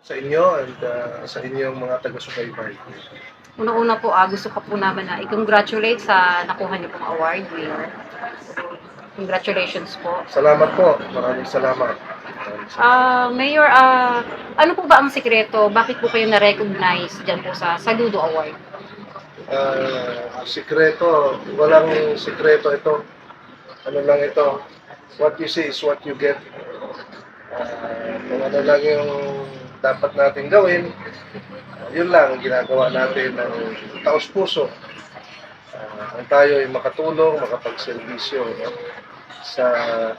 sa inyo and sa inyong mga taga-subaybay. Unang-una po, gusto ko po naman na i-congratulate sa nakuha niyo pong award, Mayor. Congratulations po. Salamat po. Maraming salamat. Mayor, ano po ba ang sikreto? Bakit po kayo na-recognize dyan po sa Saludo Award? Sikreto, walang sikreto ito. Ano lang ito, what you see is what you get. Kung ano lang yung dapat natin gawin, yun lang ang ginagawa natin ng taos puso. Ang tayo ay makatulong, makapagserbisyo, no? Sa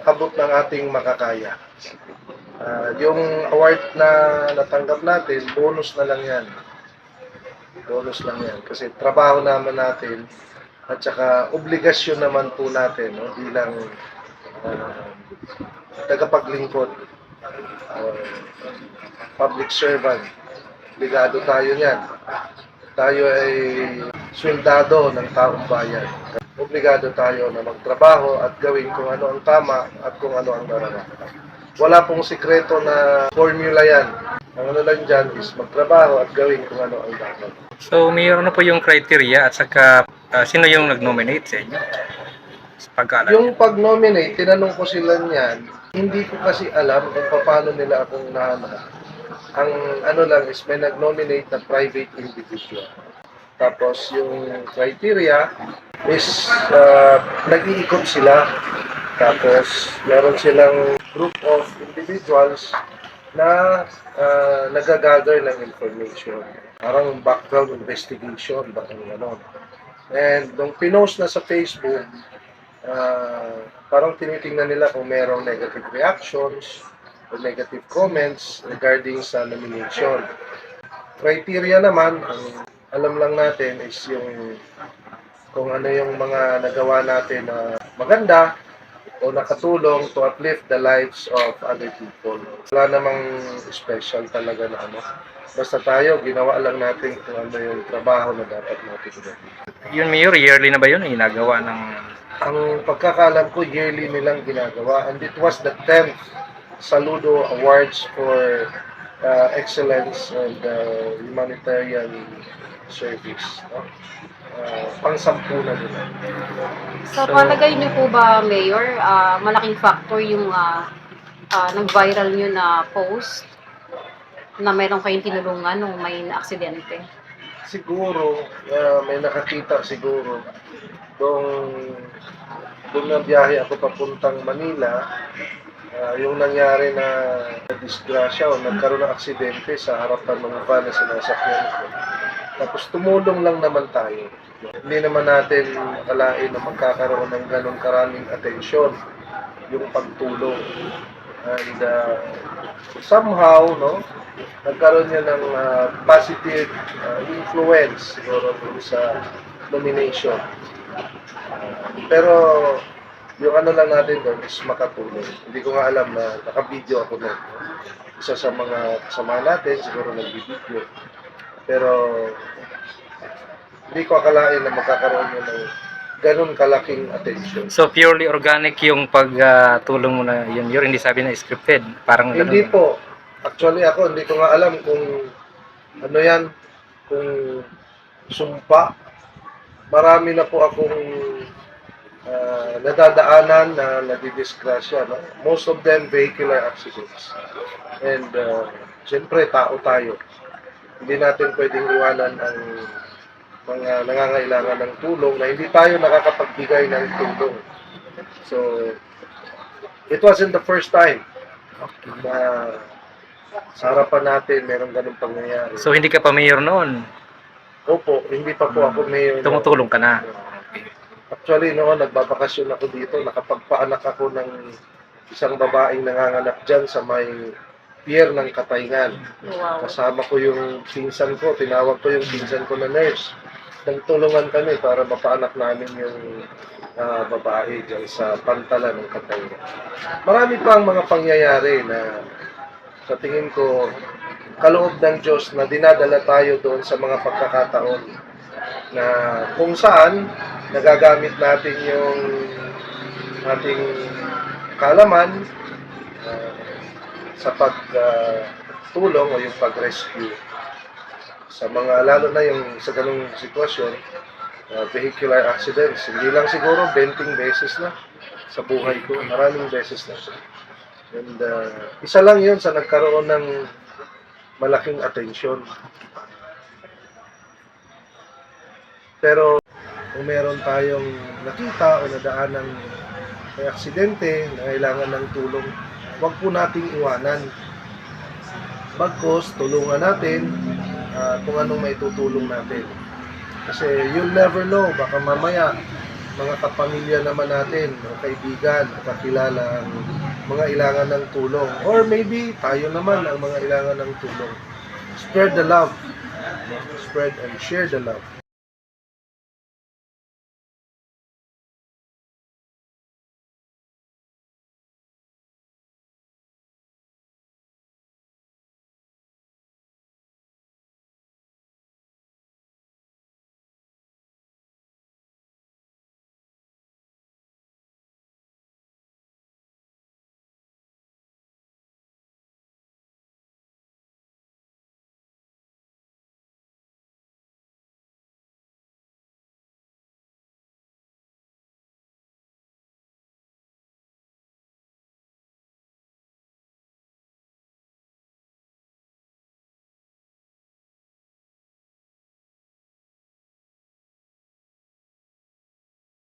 abot ng ating makakaya. Yung award na natanggap natin, bonus na lang yan. Bonus lang yan. Kasi trabaho naman natin at saka obligasyon naman po natin, no? Bilang tagapaglingkod, public servant. Obligado tayo niyan. Tayo ay swildado ng taong bayan. Obligado tayo na magtrabaho at gawin kung ano ang tama at kung ano ang nararapat. Wala pong sikreto na formula yan. Ang ano lang dyan is magtrabaho at gawin kung ano ang dapat. So, Mayor, ano po yung criteria at saka sino yung nag-nominate sa inyo? Yung pag-nominate, tinanong ko sila niyan, hindi ko kasi alam kung paano nila akong nahanap. Ang ano lang is may nag-nominate na private individual. Tapos yung criteria is nag-iikot sila. Tapos meron silang group of individuals na nag-gather ng information. Parang background investigation, bakang gano'n. And nung pinost na sa Facebook, parang tinitingnan nila kung merong negative reactions o negative comments regarding sa nomination. Criteria naman, ang alam lang natin is yung kung ano yung mga nagawa natin na maganda o nakatulong to uplift the lives of other people. Wala namang special talaga na ano. Basta tayo, ginawa lang natin kung ano yung trabaho na dapat natin gawin. Yun, Mayor, yearly na ba yun? Ginagawa ng... Ang pagkakalam ko, yearly nilang ginagawa. And it was the 10th Saludo Awards for Excellence and Humanitarian Service. No? Pang-sampu na nila. Sa palagay niyo po ba, Mayor, malaking factor yung nag-viral niyo na post na meron kayong tinulungan nung may na-aksidente? Siguro, may nakakita siguro. Doon na biyahe ako papuntang Manila, yung nangyari na disgrasya o nagkaroon ng aksidente sa harapan ng van na sinasakyan ko. Tapos tumulong lang naman tayo. Hindi naman natin akalain na magkakaroon ng ganong karaming atensyon yung pagtulong. And somehow, no, nagkaroon niya ng positive influence siguro sa nomination. Pero yung ano lang natin doon is makatulong. Hindi ko nga alam na naka-video ako doon. Isa sa mga kasama natin, siguro nag-video. Pero hindi ko akalain na magkakaroon yun ng ganun kalaking attention. So, purely organic yung pagtulong mo na yun, Mayor? Hindi sabi na scripted? Parang Hindi po. Actually ako, hindi ko nga alam kung ano yan, kung sumpa. Marami na po akong nadadaanan na nadidisgrasya. No? Most of them vehicular accidents. And siyempre, tao tayo. Hindi natin pwedeng iwanan ang mga nangangailangan ng tulong na hindi tayo nakakapagbigay ng tulong. So, it wasn't the first time na sa harapan natin meron ganung pangyayari. So, hindi ka pa Mayor noon? Opo, hindi pa po ako mayor. Tumutulong ka na? Actually, noon nagbabakasyon ako dito, nakapagpaanak ako ng isang babaeng nanganganak dyan sa may pier ng Katayngan. Wow. Kasama ko yung pinsan ko, tinawag ko yung pinsan ko na nurse. Nagtulungan kami para mapaanak namin yung babae dyan sa Pantalan ng Katayngan. Marami pang mga pangyayari na sa tingin ko kaloob ng Diyos na dinadala tayo doon sa mga pagkakataon na kung saan nagagamit natin yung ating kalaman sa pagtulong o yung pag-rescue sa mga, lalo na yung sa ganung sitwasyon, vehicular accidents. Hindi lang siguro 20 beses na sa buhay ko, maraming beses na. And isa lang yun sa nagkaroon ng malaking atensyon. Pero kung meron tayong nakita o nadaan ng may aksidente na kailangan ng tulong, huwag po nating iwanan. Bagkus, tulungan natin kung anong may tutulong natin. Kasi you'll never know, baka mamaya mga kapamilya naman natin, o kaibigan, o kakilala ang mga ilangan ng tulong. Or maybe tayo naman ang mga ilangan ng tulong. Spread the love. Spread and share the love.